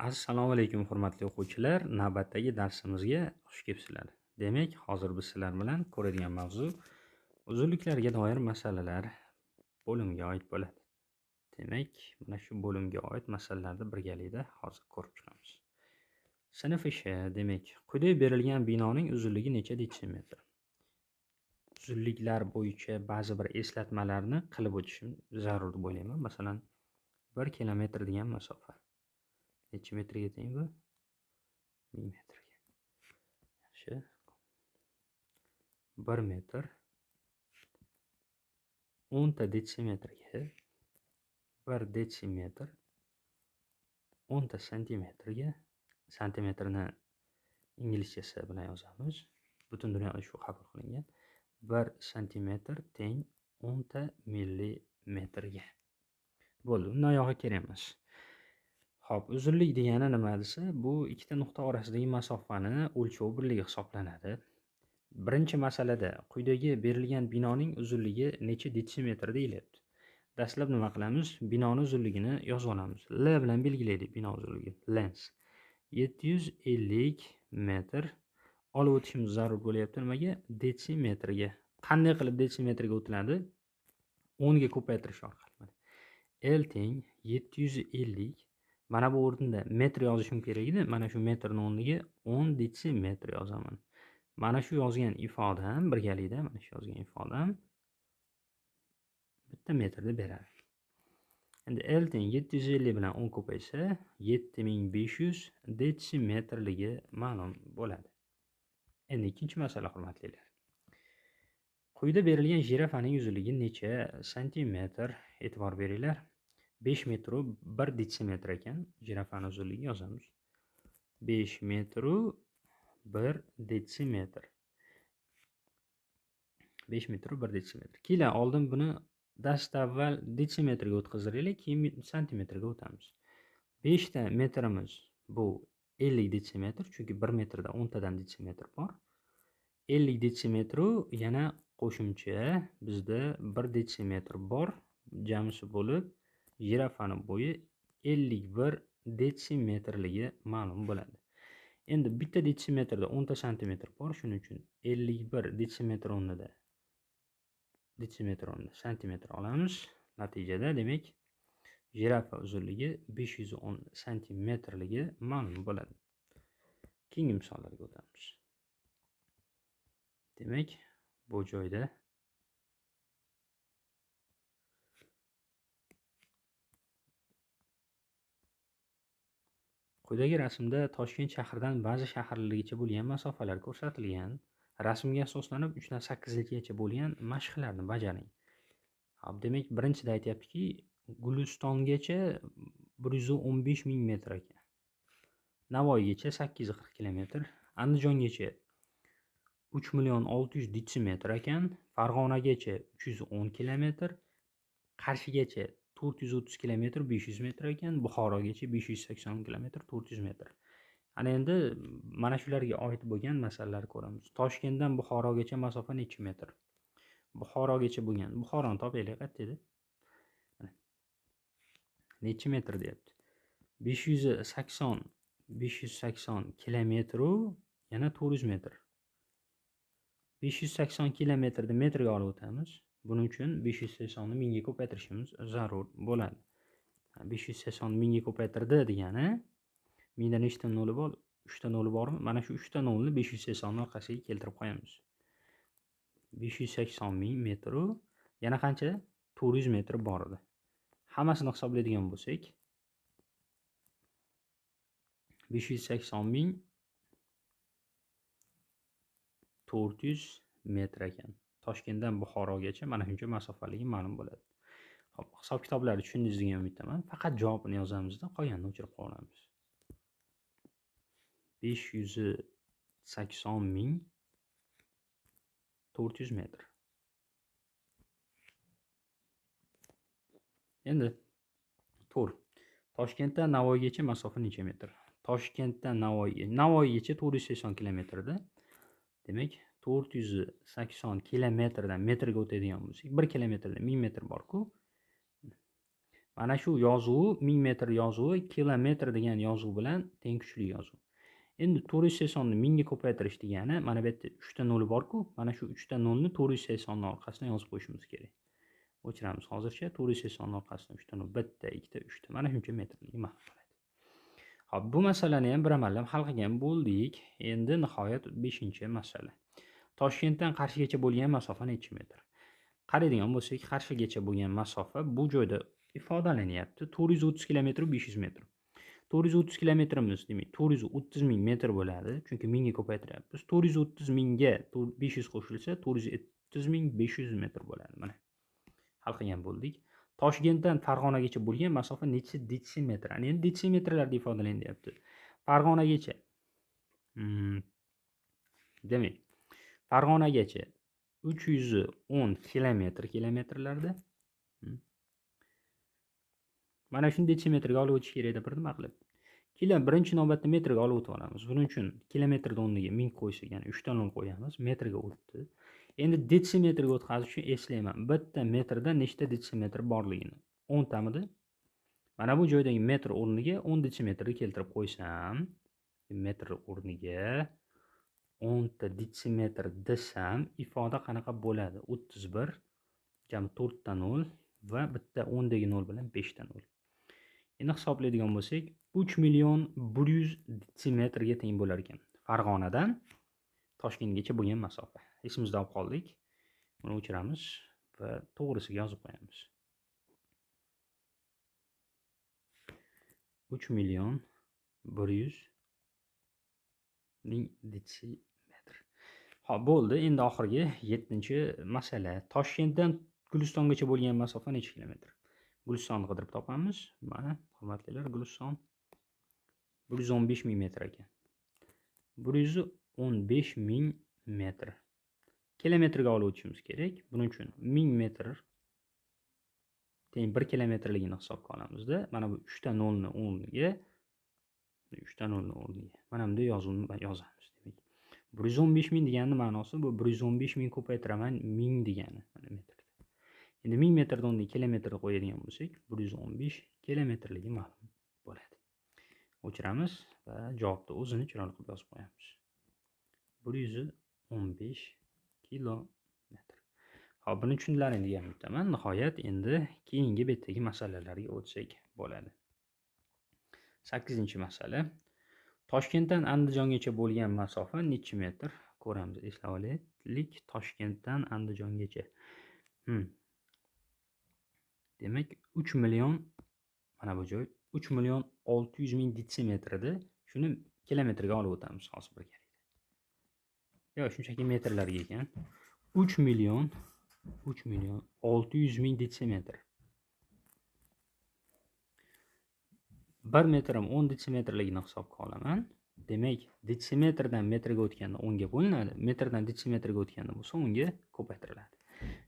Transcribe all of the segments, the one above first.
Assalomu alaykum hurmatli o'quvchilar. Navbatdagi darsimizga xush kelibsizlar. Demak, hozir biz sizlar bilan ko'radigan mavzu uzunliklarga doir masalalar bo'limiga oid bo'ladi. Demak, mana shu bo'limga oid masalalarni birgalikda hozir ko'rib chiqamiz. Sinf ishi, demak, quyida berilgan binoning uzunligi necha detsimetr? Uzunliklar bo'yicha ba'zi bir eslatmalarni qilib o'tishim zarur deb o'ylayman. Masalan, 1 kilometr degan masofa necha metrga teng bu? 1000 metrga. Yaxshi. 1 metr 10 ta detsimetrga, 1 detsimetr 10 ta santimetrga, santimetrni inglizchasi bilan yozamiz. Butun dunyoda shu qabul qilingan. 1 santimetr teng 10 ta millimetrga. Bo'ldi, undan oyog'i kerak emas. Xo'p, uzunlik degani nima desa, bu ikkita nuqta orasidagi masofani o'lchov birligi hisoblanadi. Birinchi masalada quyidagi berilgan binoning uzunligi necha detsimetr deyilyapti. Dastlab nima qilamiz? Binoning uzunligini yozib olamiz. L bilan belgilaylik bino uzunligini. Lens 750 metr olib o'tishimiz zarur bo'lyapti. Nimaga? Detsimetrga. Qanday qilib detsimetrga o'tiladi? 10 ga ko'paytirish orqali. L teng 750. Mana bu o'rinda metr yozishim kerak edi. Mana shu metrning o'rniga 10 detsimetr yozaman. Mana shu yozgan ifodam birgalikda, mana shu yozgan ifodam bitta metrni beradi. Endi L teng 750 bilan 10 ko'paysa 7500 detsimetrligi ma'lum bo'ladi. Endi ikkinchi masala, hurmatlilar. Quyida berilgan jirafaning uzunligi necha santimetr? E'tibor beringlar. 5 metr 1 detsimetr ekan. Jirafaning uzunligi yozamiz. 5 metr 1 detsimetr. 5 metr 1 detsimetr. Keling, oldin buni dastavval detsimetrga o'tkazaylik, keyin santimetrga o'tamiz. 5 ta metrimiz bu 50 detsimetr, chunki 1 metrda 10 tadan detsimetr bor. 50 detsimetr yana qo'shimcha bizda 1 detsimetr bor. Jamisi bo'lib jirafaning bo'yi 51 detsimetrligi ma'lum bo'ladi. Endi bitta detsimetrda 10 ta santimetr bor, shuning uchun 51 detsimetr o'rnida santimetr olamiz. Natijada demak jirafa uzunligi 510 santimetrligi ma'lum bo'ladi. Keyingi misollarga o'tamiz. Demak, bu joyda quyidagi rasmda Toshkent shahridan ba'zi shaharlargacha bo'lgan masofalar ko'rsatilgan. Rasmga asoslanib 3 dan 8 gacha bo'lgan mashqlarni bajaring. Hop, demak, birinchida aytayaptiki, Gulistongacha 115 ming metr ekan. Navoiygacha 840 kilometr, Andijongacha 3 million 600 detsimetr ekan, Farg'onagacha 310 kilometr, Qarshigacha 430 kilometr 500 metr ekan, Buxorogacha 580 kilometr 400 metr. Ana endi mana shularga oid bo'lgan masalalar ko'ramiz. Toshkentdan Buxorogacha masofa necha metr? Buxorogacha bo'lgan. Buxoroni topaylik, qayerda? Necha metr deyapti? 580 kilometr yana 400 metr. 580 kilometrni metrga olib o'tamiz. Buning uchun 580 ni 1000 ga ko'paytirishimiz zarur bo'ladi. 580 1000 ga ko'paytirdi degani 1000 da nechta nol bor? 3 ta nol bormi? Mana shu 3 ta nolni 580 ni orqasiga keltirib qo'yamiz. 580 ming metr yana qancha? 400 metr bor edi. Hammasini hisoblaydigan bo'lsak 580 ming 400 metr ekan. Toshkentdan Buxorogacha mana shuncha masofaligi ma'lum bo'ladi. Xo'p, hisob kitoblarni tushundingiz degan umiddaman. Faqat javobini yozamizda, qolganini o'chirib qo'yamiz. 580 ming 400 metr. Endi to'g'ri. Toshkentdan Navoiygacha masofa necha metr? Toshkentdan Navoiygacha 480 kilometrda. Demak, 480 kilometrdan metrga o'tadigan bo'lsak, 1 kilometrda 1000 metr bor-ku. Mana shu yozuvi 1000 metr yozuvi kilometr degan yozuv bilan teng kuchli yozuv. Endi 480 ni 1000 ga ko'paytirish degani mana bu yerda 3 ta 0 bor-ku, mana shu 3 ta 0 ni 480 ni orqasidan yozib qo'yishimiz kerak. O'chiramiz hozircha 480 ni orqasidan 3 ta 0, 1 ta, 2 ta, 3 ta. Mana shuncha metrligi ma'lum bo'ladi. Xo'p, bu masalani ham bir amallab hal qilgan bo'ldik. Endi nihoyat 5-masala. Toshkentdan Qarshigacha bo'lgan masofa necha metr? Qaraydigan bo'lsak, Qarshigacha bo'lgan masofa bu joyda ifodalanyapti. 430 kilometr 500 metr. 430 kilometrimiz demak 430 ming metr bo'ladi, chunki 1000 ga ko'paytiryapmiz. 430 mingga 500 qo'shilsa 430 ming 500 metr bo'ladi. Mana hal qilgan bo'ldik. Toshkentdan Farg'onagacha bo'lgan masofa necha detsimetr? Endi detsimetrlarda ifodalanyapti. Farg'onagacha. Demak, Farg'onagacha 310 kilometrlarda. Mana shuni detsimetrga olib o'tish kerak deb birma qilib. Birinchi navbatda metrga olib o'tib olamiz. Buning uchun kilometrda o'rniga 1000 qo'ysak, ya'ni 3 ta 0 qo'yamiz, metrga o'tdi. Endi detsimetrga o'tkazish uchun eslayman. Bitta metrda nechta detsimetr borligini. 10 tamidi. Mana bu joydagi metr o'rniga 10 detsimetrni keltirib qo'ysam, metr o'rniga 10 ta detsimetr desam, ifoda qanaqa bo'ladi? 31 jami 4 ta 0 va bitta 10 dagi 0 bilan 5 ta 0. Endi hisoblaydigan bo'lsak, 3 million 100 detsimetrga teng bo'lar ekan. Farg'onadan Toshkentgacha bo'lgan masofa. Esimizda olib qoldik. Buni o'chiramiz va to'g'risiga yozib qo'yamiz. 3 million 100 ming detsimetr. Xo'p, bo'ldi. Endi oxirgi 7-masala. Toshkentdan Gulistongacha bo'lgan masofa necha kilometr? Gulistonni qidirib topamiz. Mana, hurmatlilar, Guliston 115 ming metr ekan. 115 ming metr. Kilometrga olib o'tishimiz kerak. Buning uchun 1000 metr teng 1 kilometrligini hisobga olamizda. Mana bu 3 ta 0 ni o'rniga mana bunday yozuvni yozamiz. Demak, 115 ming deganning ma'nosi bu 115 ming ko'paytiraman 1000 degani. Mana metr. Endi 1000 metrdan o'rniga kilometrni qo'yadigan bo'lsak, 115 kilometrligi ma'lum bo'ladi. O'chiramiz va javobni o'zini chiroyli qilib yozib qo'yamiz. 115 kilometr. Xo'p, buni tushundilaring degan umiddaman. Nihoyat endi keyingi betdagi masalalarga o'tsak bo'ladi. 8-masala. Toshkentdan Andijongacha bo'lgan masofa necha metr? Ko'ramiz, eslab olaylik. Toshkentdan Andijongacha. Demak, 3 million mana bu joy 3 million 600 ming detsimetr edi. Shuni kilometrga olib o'tamiz hozir bir karida. Yo, shunchaki metrlarga ekan. 3 million 600 ming detsimetr. 1 metrim 10 detsimetrligini hisobga olaman. Demak, detsimetrdan metrga o'tganda 10 ga bo'linadi. Metrdan detsimetrga o'tganda bo'lsa 10 ga ko'paytiriladi.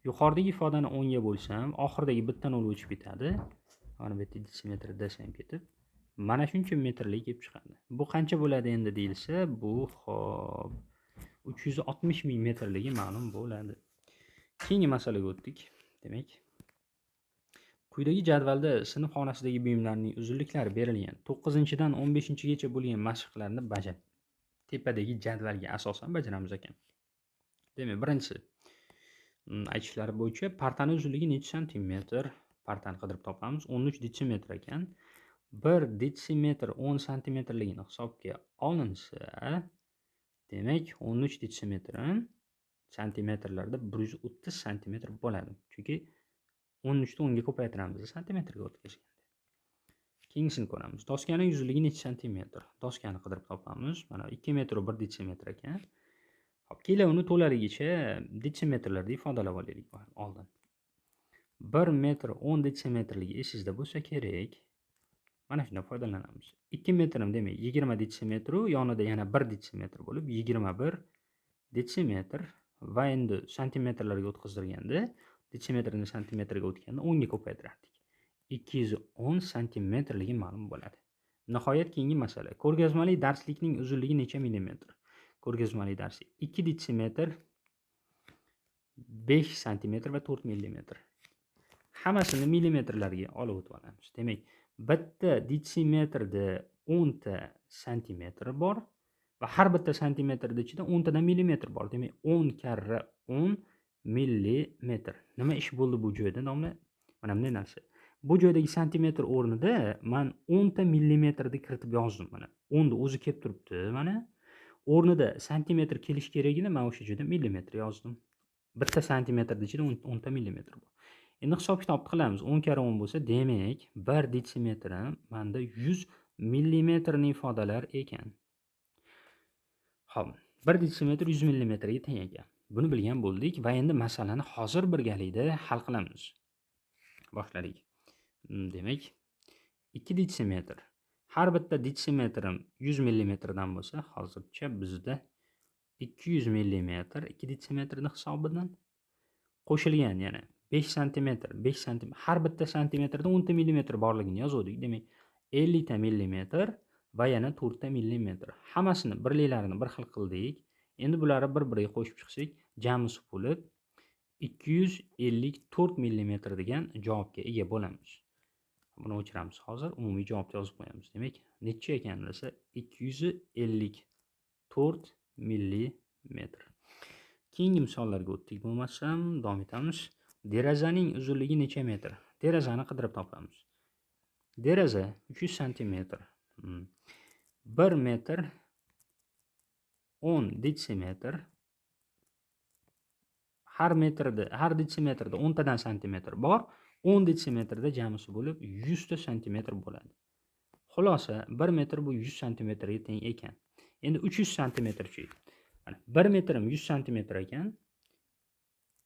Yuqoridagi ifodani 10 ga bo'lsam, oxiridagi bitta 0 o'chib ketadi. Mana bu yerda detsimetr desam ketib, mana shuncha metrlik kelib chiqadi. Bu qancha bo'ladi endi deyilsa, bu xo'p 360 ming metrligi ma'lum bo'ladi. Keyingi masalaga o'tdik. Demak, quyidagi jadvalda sinf xonasidagi buyumlarning uzunliklari berilgan 9-dan 15-gacha bo'lgan mashqlarni bajar. Tepadagi jadvalga asosan bajaramiz ekan. Demak, birinchisi aytishlari bo'yicha partani uzunligi necha santimetr? Partani qidirib topamiz. 13 detsimetr ekan. 1 detsimetr 10 santimetrligini hisobga olinsa, demak 13 detsimetr santimetrlarda 130 santimetr bo'ladi. Chunki 13 ni 10 ga ko'paytiramiz santimetrga o'tkazganda. Keyingisini ko'ramiz. Doskaning uzunligi necha santimetr? Doskani qidirib topamiz. Mana 2 metr 1 detsimetr ekan. Xo'p, keling uni to'laligicha detsimetrlarda ifodalab olaylik oldin. 1 metr 10 detsimetrligi esingizda bo'lsa kerak. Mana shundan foydalanamiz. 2 metrim demak 20 detsimetr, yonida yana 1 detsimetr bo'lib 21 detsimetr va endi santimetrlarga o'tkazdirganda detsimetrni santimetrga o'tganda 10 ga ko'paytirardik. 210 santimetrligi ma'lum bo'ladi. Nihoyat keyingi masala. Ko'rgazmali darslikning uzunligi necha millimetr? Ko'rgazmali darslik 2 detsimetr, 5 santimetr va 4 millimetr. Hammasini millimetrlarga olib o'tib olamiz. Demak, bitta detsimetrda 10 ta santimetr bor va har bitta santimetrda ichida 10 tadan millimetr bor. Demak, 10 karra 10 millimetr. Nima ish bo'ldi bu joyda, domla? Mana bunday narsa. Bu joydagi santimetr o'rnida men 10 ta millimetrni kiritib yozdim mana. 10 ni o'zi kelib turibdi mana. O'rnida santimetr kelish kerakini men o'sha joyda millimetr yozdim. Bitta santimetrning ichida 10 ta millimetr bor. Endi hisob-kitobni qilamiz. 10 karra 10 bo'lsa, demak, 1 detsimetr menda 100 millimetrni ifodalar ekan. Xo'p, 1 detsimetr 100 millimetrga teng ekan. Buni bilgan bo'ldik va endi masalani hozir birgalikda hal qilamiz. Boshladik. Demak, 2 detsimetr. Har bitta detsimetrim 100 millimetrdan bo'lsa, hozircha bizda 200 millimetr 2 detsimetrning hisobidan qo'shilgan yana 5 santimetr, 5 santimetr. Har bitta santimetrda 10 ta millimetr borligini yozdik. Demak, 50 ta millimetr va yana 4 ta millimetr. Hammasini birliklarini bir xil qildik. Endi bularni bir-biriga qo'shib chiqsak, jamisi bo'lib 254 millimetr degan javobga ega bo'lamiz. Buni o'chiramiz hozir. Umumiy javobni yozib qo'yamiz. Demak, necha ekanini esa 254 millimetr. Keyingi misollarga o'tdik. Bo'lmasam, davom etamiz. Derazaning uzunligi necha metr? Derazani qidirib topamiz. Deraza 300 santimetr. 1 metr 10 detsimetr. Har detsimetrda 10 tadan santimetr bor. 10 detsimetrda jamisi bo'lib 100 ta santimetr bo'ladi. Xulosa 1 metr bu 100 santimetrga teng ekan. Endi 300 santimetr-chi. Mana 1 metrim 100 santimetr ekan.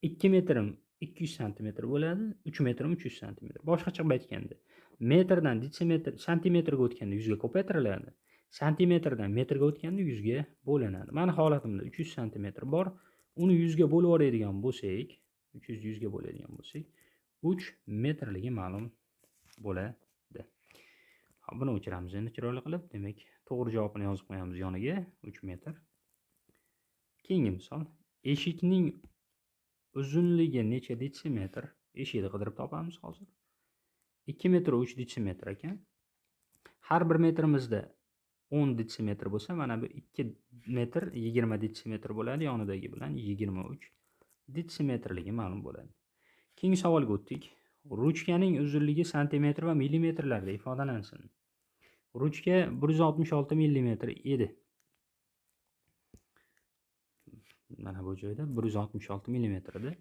2 metrim 200 santimetr bo'ladi. 3 metrim 300 santimetr. Boshqacha aytganda, metrdan detsimetr santimetrga o'tganda 100 ga ko'paytiriladi. Santimetrdan metrga o'tganda 100 ga bo'linadi. Mana holatimda 300 santimetr bor. Uni 100 ga bo'lib oladigan bo'lsak, 300 100 ga bo'ladigan bo'lsak, 3 metrligi ma'lum bo'ladi. Xo'p, buni o'chiramiz endi chiroyli qilib. Demak, to'g'ri javobini yozib qo'yamiz yoniga 3 metr. Keyingi misol. Eshikning uzunligi necha detsimetr? Eshikni qidirib topamiz hozir. 2 metr 3 detsimetr ekan. Har bir metrimizda 10 detsimetr bo'lsa, mana bu 2 metr 20 detsimetr bo'ladi. Yonidagi bilan 23 detsimetrligi ma'lum bo'ladi. Keyingi savolga o'tdik. Ruchkaning uzunligi santimetr va millimetrlarda ifodalansin. Ruchka 166 millimetr edi. Mana bu joyda 166 millimetr edi.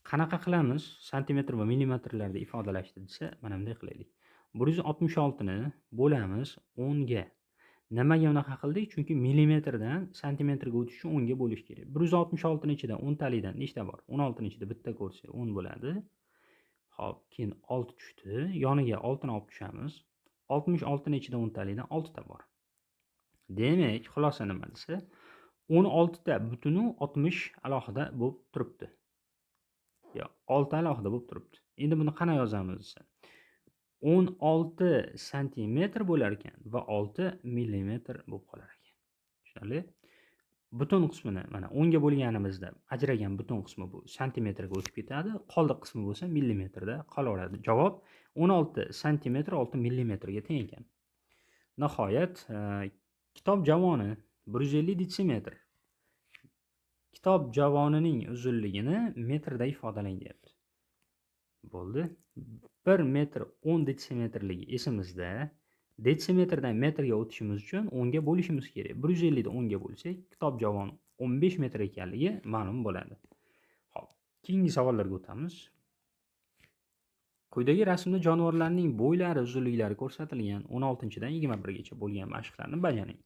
Qanaqa qilamiz? Santimetr va millimetrlarda ifodalashdi desa, mana bunday qilaylik. 166 ni bo'lamiz 10 ga. Nimaga unaqa qildik? Chunki millimetrdan santimetrga o'tish uchun 10 ga bo'lish kerak. 166 ning ichida 10 talidan nechta bor? 16 ning ichida bitta ko'rsak 10 bo'ladi. Xo'p, keyin 6 tushdi. Yoniga 6 ni olib tushamiz. 66 ning ichida 10 talidan 6 ta bor. Demak, xulosa nima desa, 16 ta butunu 60 alohida bo'lib turibdi. Yo, 6 alohida bo'lib turibdi. Endi buni qana yozamiz desa, 16 santimetr bo'lar ekan va 6 millimetr bo'lib qolar ekan. Tushunarli? Butun qismini mana 10 ga bo'lganimizda ajragan butun qismi bu santimetrga o'tib ketadi. Qoldiq qismi bo'lsa millimetrda qolaveradi. Javob 16 santimetr 6 millimetrga teng ekan. Nihoyat, kitob javoni 150 detsimetr. Kitob javonining uzunligini metrda ifodalang deyapti. Bo'ldi. 1 metr 10 detsimetrligi esimizda. Detsimetrdan metrga o'tishimiz uchun 10 ga bo'lishimiz kerak. 150 da 10 ga bo'lsak, kitob javoni 15 metr ekanligi ma'lum bo'ladi. Xo'p, keyingi savollarga o'tamiz. Quyidagi rasmda jonivorlarning bo'ylari, uzunliklari ko'rsatilgan 16-dan 21 gacha bo'lgan mashqlarni bajaring.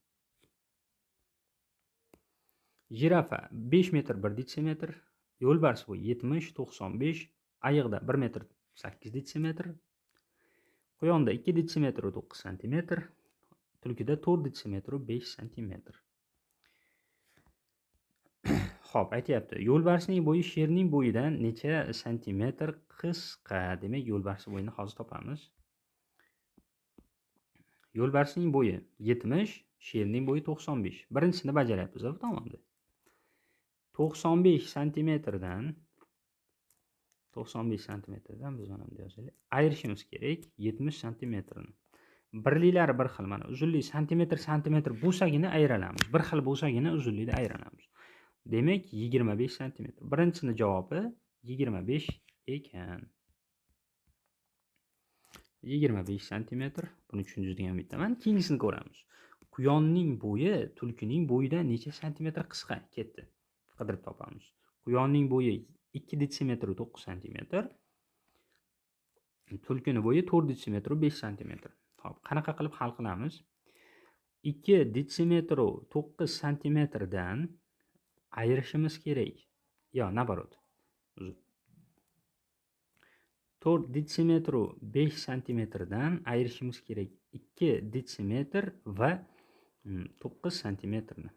Jirafa 5 metr 1 detsimetr, yo'lbars bu 70 95, ayiqda 1 metr 8 detsimetr, quyonda 2 detsimetr 9 santimetr, tulkida 4 detsimetr 5 santimetr. Xo'p, aytayapti. Yo'lbarsning bo'yi sherning bo'yidan necha santimetr qisqa? Demak, yo'lbars bo'yini hozir topamiz. Yo'lbarsning bo'yi 70, sherning bo'yi 95. Birinchisini bajaryapmiz bu tomonda. 95 santimetrdan 95 santimetrdan biz mana bunday yozaylik. Ayirishimiz kerak 70 santimetrni. Birliklari bir xil. Mana uzunlik santimetr bo'lsagina ayiramiz. Bir xil bo'lsagina uzunlikni ayiramiz. Demak, 25 santimetr. Birinchisining javobi 25 ekan. 25 santimetr. Buni tushundingiz degan umiddaman. Keyingisini ko'ramiz. Quyonning bo'yi tulkining bo'yidan necha santimetr qisqa? Ketdi. Qidirib topamiz. Quyonning bo'yi 2 detsimetr 9 santimetr. Tulkining bo'yi 4 detsimetr 5 santimetr. Xo'p, qanaqa qilib hal qilamiz? 2 detsimetr 9 santimetrdan ayirishimiz kerak. Yo, nabarot. 4 detsimetr 5 santimetrdan ayirishimiz kerak. 2 detsimetr va 9 santimetrni.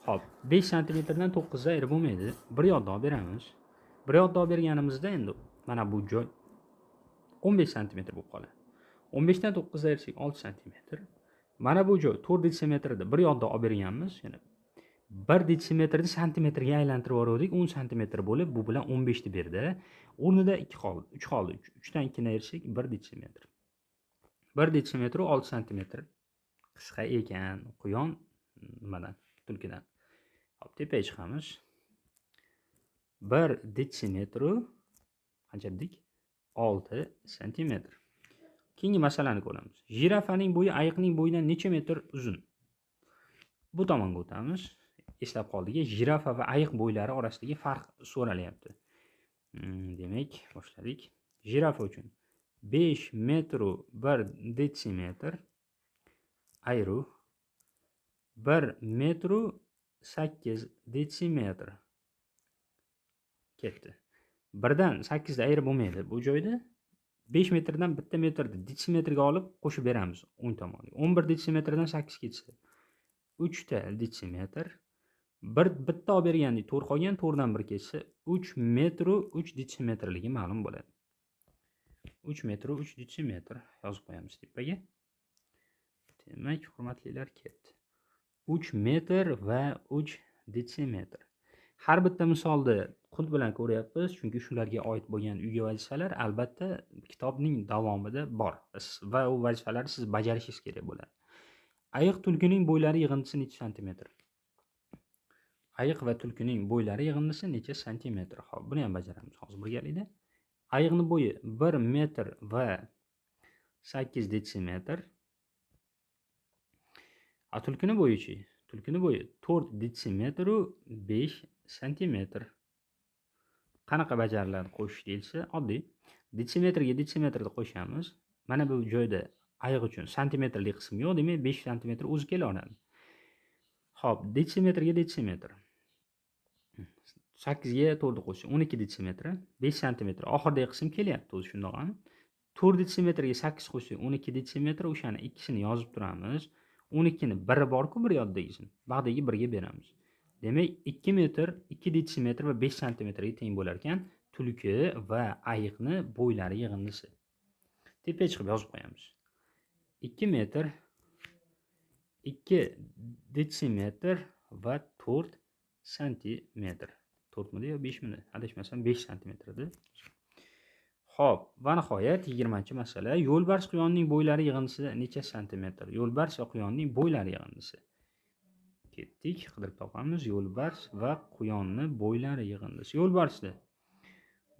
Xo'p, 5 santimetrdan 9 ga ayirib bo'lmaydi. Bir yoqda olib beramiz. Bir yoqda olib berganimizda endi mana bu joy 15 santimetr bo'lib qoladi. 15 dan 9 ga ayirsak 6 santimetr. Mana bu joy 4 detsimetrda bir yoqda olib berganmiz. Ya'ni 1 detsimetrni santimetrga aylantirib yubordik, 10 santimetr bo'lib, bu bilan 15 ni berdi. O'rnida 2 qoldi, 3 qoldi. 3 dan 2 ni ayirsak 1 detsimetr. 1 detsimetr 6 santimetr qisqa ekan. Quyon nimadan? Tulkidan. Hop, tepaga chiqamiz. 1 detsimetr qancha dedik? 6 santimetr. Keyingi masalani ko'ramiz. Jirafaning bo'yi ayiqning bo'yidan necha metr uzun? Bu tomonga o'tamiz. Eslab qoldik, jirafa va ayiq bo'ylari orasidagi farq so'ralyapti. Demak, boshladik. Jirafa uchun 5 metr 1 detsimetr ayru 1 metr 8 detsimetr ketdi. 1 dan 8 da ayirib bo'lmaydi. Bu joyda 5 metrdan 1 metrni detsimetrga olib qo'shib beramiz o'ng tomoniga. 11 detsimetrdan 8 ketsa 3 ta detsimetr. Bitta olib bergandik, 4 qolgan, 4 dan 1 ketsa 3 metr 3 detsimetrligi ma'lum bo'ladi. 3 metr 3 detsimetr yozib qo'yamiz tepaga. Demak, hurmatlilar, ketdi. 3 metr va 3 detsimetr. Har bitta misolda qut bilan ko'ryapmiz, chunki shularga oid bo'lgan uyga vazifalar albatta kitobning davomida bor va u vazifalarni siz bajarishingiz kerak bo'ladi. Ayiq tulkining bo'ylari yig'indisi necha santimetr? Ayiq va tulkining bo'ylari yig'indisi necha santimetr? Xo'p, buni ham bajaramiz hozir birgalikda. Ayiqning bo'yi 1 metr va 8 detsimetr. Tulkining bo'yi-chi? Tulkining bo'yi 4 detsimetr 5 santimetr. Qanaqa bajariladi qo'shish deyilsa, oddiy. Detsimetrga detsimetrni qo'shamiz. Mana bu joyda ayiq uchun santimetrlik qism yo'q, demak 5 santimetr o'zi kelaveradi. Xo'p, detsimetrga detsimetr. 8 ga 4 ni qo'shsak 12 detsimetr, 5 santimetr. Oxirdagi qism kelyapti o'zi shundoq ham. 4 detsimetrga 8 qo'shsak 12 detsimetr, o'shani ikkisini yozib turamiz. 12 ni biri bor-ku, bir yoddagisini. Bag'dagi 1 ga beramiz. Demak, 2 metr, 2 detsimetr va 5 santimetrga teng bo'lar ekan tulki va ayiqni bo'ylari yig'indisi. Tepaga chiqib yozib qo'yamiz. 2 metr, 2 detsimetr va 4 santimetr. 4 midi yo 5 midi? Adashmasam 5 santimetrdi. Xo'p, va nihoyat 20-masala. Yo'lbars quyonning bo'ylari yig'indisi necha santimetr? Yo'lbars va quyonning bo'ylari yig'indisi. Ketdik, qidirib topamiz. Yo'lbars va quyonni bo'ylari yig'indisi. Yo'lbarsda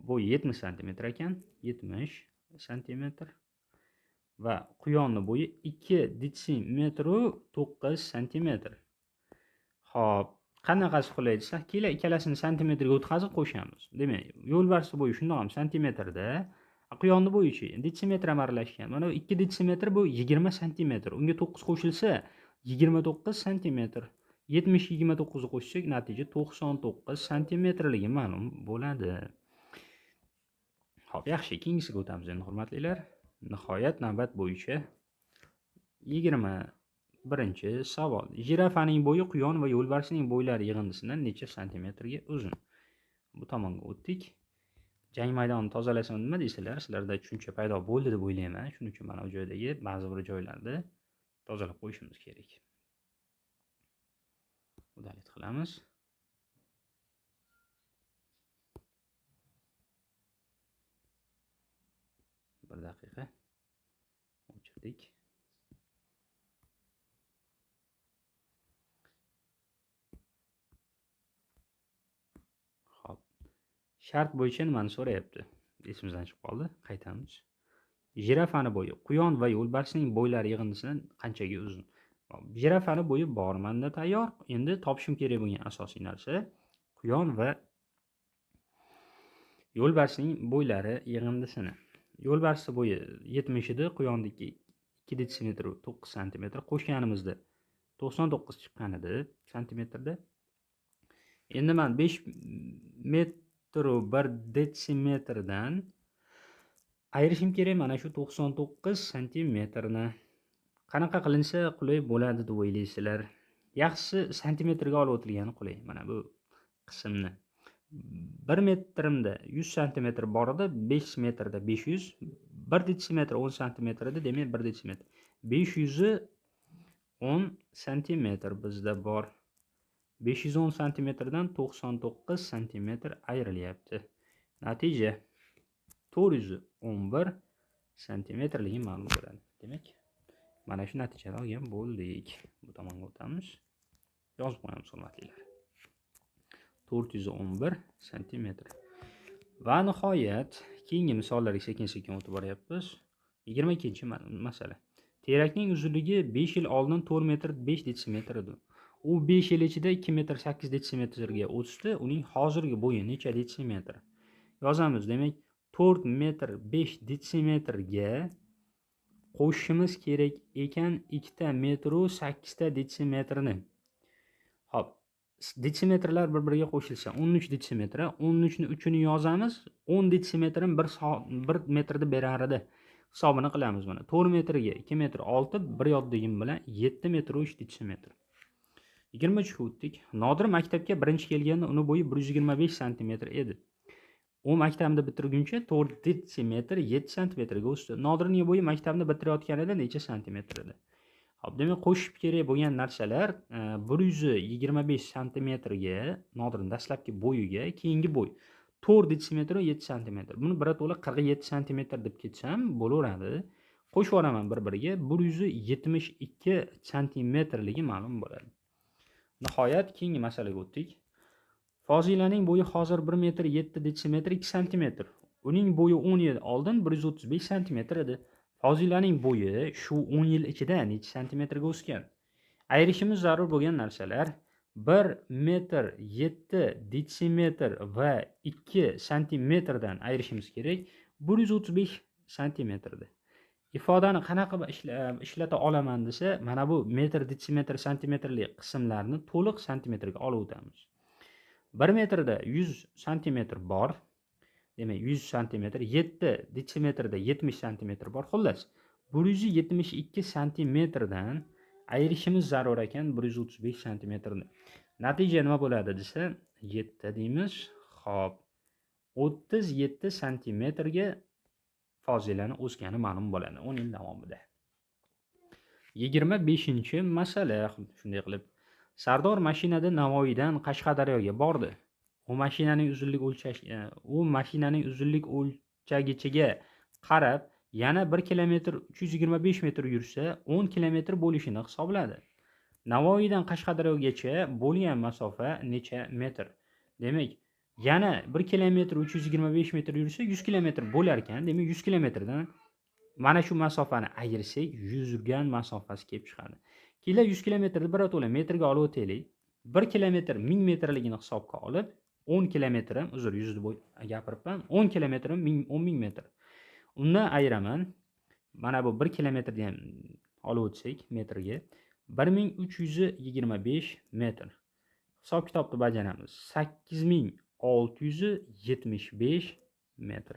bo'yi 70 santimetr ekan, 70 santimetr va quyonni bo'yi 2 detsimetr 9 santimetr. Xo'p, qanaqasi qulay desak, ikkalasini santimetrga o'tkazib qo'shamiz. Demak, yo'lbarsning bo'yi shundoq ham santimetrda, quyonni bo'yi-chi detsimetr aralashgan. Mana 2 detsimetr bu 20 santimetr. Unga 9 qo'shilsa 29 santimetr. 70-29 ni qo'shsak, natija 99 santimetrligi ma'lum bo'ladi. Xo'p, yaxshi, keyingisiga o'tamiz endi, hurmatlilar. Nihoyat navbat bo'yicha 21-savol. Jirafaning bo'yi quyon va yo'lbarsning bo'ylari yig'indisidan necha santimetrga uzun? Bu tomonga o'tdik. Jang maydonini tozalasam nima deysizlar? Sizlarda tushuncha paydo bo'ldi deb o'ylayman. Shuning uchun mana bu joydagi ba'zi bir joylarda tozalab qo'yishimiz kerak. Udalit qilamiz. Bir daqiqa. O'chirdik. Xo'p. Shart bo'yicha nimani so'rayapti? Esimizdan chiqib qoldi. Qaytamiz. Jirafani bo'yi. Quyon va yo'lbarsning bo'ylari yig'indisidan qanchaga uzun? Jirafani bo'yi bor menda tayyor. Endi topishim kerak bo'lgan asosiy narsa quyon va yo'lbarsning bo'ylari yig'indisini. Yo'lbarsning bo'yi 70 edi, quyonniki 2 detsimetr 9 santimetr. Qo'shganimizda 99 chiqqan edi santimetrda. Endi men 5 metr 1 detsimetrdan ayirishim kerak mana shu 99 santimetrni. Qanaqa qilinsa qulay bo'ladi deb o'ylaysizlar? Yaxshisi santimetrga olib o'tilgani qulay. Mana bu qismni 1 metrimda 100 santimetr bor edi, 5 metrda 500, 1 detsimetr 10 santimetrda, demak 1 detsimetr. 500 10 santimetr bizda bor. 510 santimetrdan 99 santimetr ayrilyapti. Natija 411 santimetrligi ma'lum bo'ladi. Demak, mana shu natijani olgan bo'ldik. Bu tomonga o'tamiz. Yozib qo'yamiz, hurmatlilar. 411 santimetr. Va nihoyat keyingi misollarga sekin-sekin o'tib boryapmiz. 22-masala. Terakning uzunligi 5 yil oldin 4 metr 5 detsimetr edi. U 5 yil ichida 2 metr 8 detsimetrga o'sdi. Uning hozirgi bo'yi necha detsimetr? Yozamiz. Demak, 4 metr 5 detsimetrga qo'shishimiz kerak ekan 2 metr 8 detsimetrni. Xo'p, detsimetrlar bir-biriga qo'shilsa 13 detsimetr. 13 ni 3 ni yozamiz. 10 detsimetrni 1 metrda berar edi. Hisobini qilamiz mana. 4 metrga 2 metr 6, bir yoddigim bilan 7 metr 3 detsimetr. 23 o'tdik. Nodir maktabga birinchi kelganda uni bo'yi 125 santimetr edi. U maktabni bitirguncha 4 detsimetr 7 santimetrga o'sdi. Nodirning bo'yi maktabni bitirayotganida necha santimetr edi? Xo'p, demak qo'shib kerak bo'lgan narsalar 125 santimetrga Nodirning dastlabki bo'yiga keyingi bo'y 4 detsimetr 7 santimetr. Buni birato'la 47 santimetr deb ketsam bo'laveradi. Qo'shib olaman bir-biriga 172 santimetrligi ma'lum bo'ladi. Nihoyat keyingi masalaga o'tdik. Fozilaning bo'yi hozir 1 metr 7 detsimetr 2 santimetr. Uning bo'yi 10 yil oldin 135 santimetr edi. Fozilaning bo'yi shu 10 yil ichida necha santimetrga o'sgan? Ayirishimiz zarur bo'lgan narsalar 1 metr 7 detsimetr va 2 santimetrdan ayirishimiz kerak 135 santimetrda. Ifodani qanaqa ishlata olaman desa, mana bu metr detsimetr santimetrli qismlarni to'liq santimetrga olib o'tamiz. 1 metrda 100 santimetr bor. Demak, 100 santimetr, 7 detsimetrda 70 santimetr bor. Xullas, 172 santimetrdan ayirishimiz zarur ekan 135 santimetrni. Natija nima bo'ladi desa, 7 deymiz. Xo'p, 37 santimetrga fozilani o'sgani ma'lum bo'ladi 10 yil davomida. 25-masala. Shunday qilib, Sardor mashinada Navoiydan Qashqadaryoga bordi. U mashinaning uzunlik o'lchagichiga qarab, yana 1 kilometr 325 metr yursa, 10 kilometr bo'lishini hisobladi. Navoiydan Qashqadaryogacha bo'lgan masofa necha metr? Demak, yana 1 kilometr 325 metr yursa 100 kilometr bo'lar ekan. Demak, 100 kilometrdan mana shu masofani ayirsak, yurgan masofasi kelib chiqadi. Kelar 100 kilometrni birato'la metrga olib o'taylik. 1 kilometr 1000 metrligini hisobga olib, 10 kilometr, uzr, 100 deb gapiribman. 10 kilometr 10.000 metr. Undan ayiraman. Mana bu 1 kilometrni ham olib o'tsak metrga 1325 metr. Hisob kitobni bajaramiz. 8675 metr.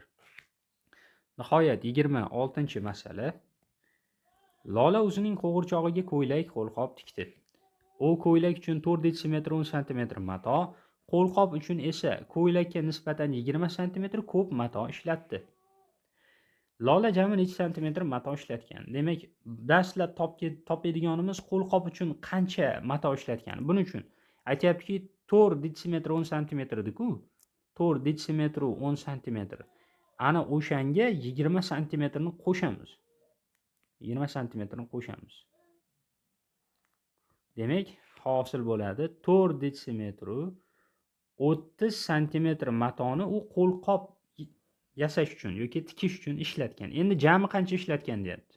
Nihoyat 26-masala. Lola o'zining qo'g'irchog'iga ko'ylak qo'lqop tikdi. U ko'ylak uchun 4 detsimetr 10 santimetr mato, qo'lqop uchun esa ko'ylakka nisbatan 20 santimetr ko'p mato ishlatdi. Lola jami necha santimetr mato ishlatgan? Demak, dastlab topadiganimiz qo'lqop uchun qancha mato ishlatgan. Buning uchun aytayaptiki 4 detsimetr 10 santimetr edi-ku. 4 detsimetr 10 santimetr. ana o'shanga 20 santimetrni qo'shamiz. 20 santimetrni qo'shamiz. Demak, hosil bo'ladi 4 detsimetru 30 santimetr matoni u qo'lqop yasash uchun yoki tikish uchun ishlatgan. Endi jami qancha ishlatgan deyapti.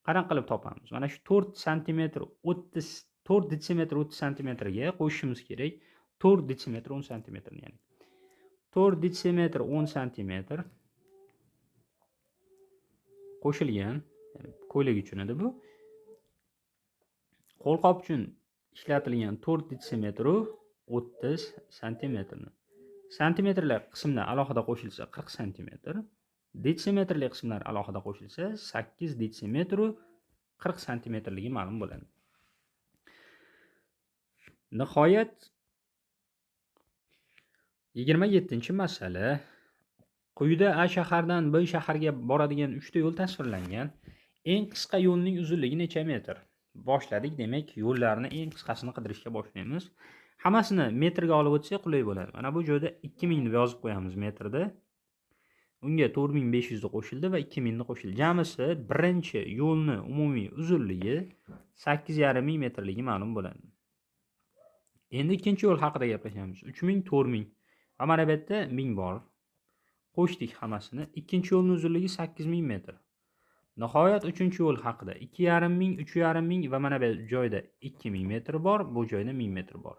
Qanaqa qilib topamiz? Mana shu 4 santimetr 4 detsimetr 30 santimetrga qo'shishimiz kerak. 4 detsimetr 10 santimetr ya'ni. 4 detsimetr 10 santimetr qo'shilgan, ya'ni ko'ylak uchun edi bu. Qo'lqop uchun ishlatilgan 4 detsimetr 30 santimetrni. Santimetrlar qismlar alohida qo'shilsa 40 santimetr, detsimetrli qismlar alohida qo'shilsa 8 detsimetr 40 santimetrligi ma'lum bo'ladi. Nihoyat 27-masala. Quyida A shahardan B shaharga boradigan 3 ta yo'l tasvirlangan. Eng qisqa yo'lning uzunligi necha metr? Boshladik, demak, yo'llarni eng qisqasini qidirishga boshlaymiz. Hammasini metrga olib o'tsak qulay bo'ladi. Mana bu joyda 2000 deb yozib qo'yamiz metrda. Unga 4500 ni qo'shildi va 2000 ni qo'shildi. Jamisi birinchi yo'lni umumiy uzunligi 8500 metrligi ma'lum bo'ladi. Endi ikkinchi yo'l haqida gaplashamiz. 3000, 4000. Va mana bu yerda 1000 bor. Qo'shdik hammasini. Ikkinchi yo'lning uzunligi 8000 metr. Nihoyat 3-yo'l haqida 2500, 3500 va mana bu joyda 2000 metr bor, bu joyda 1000 metr bor.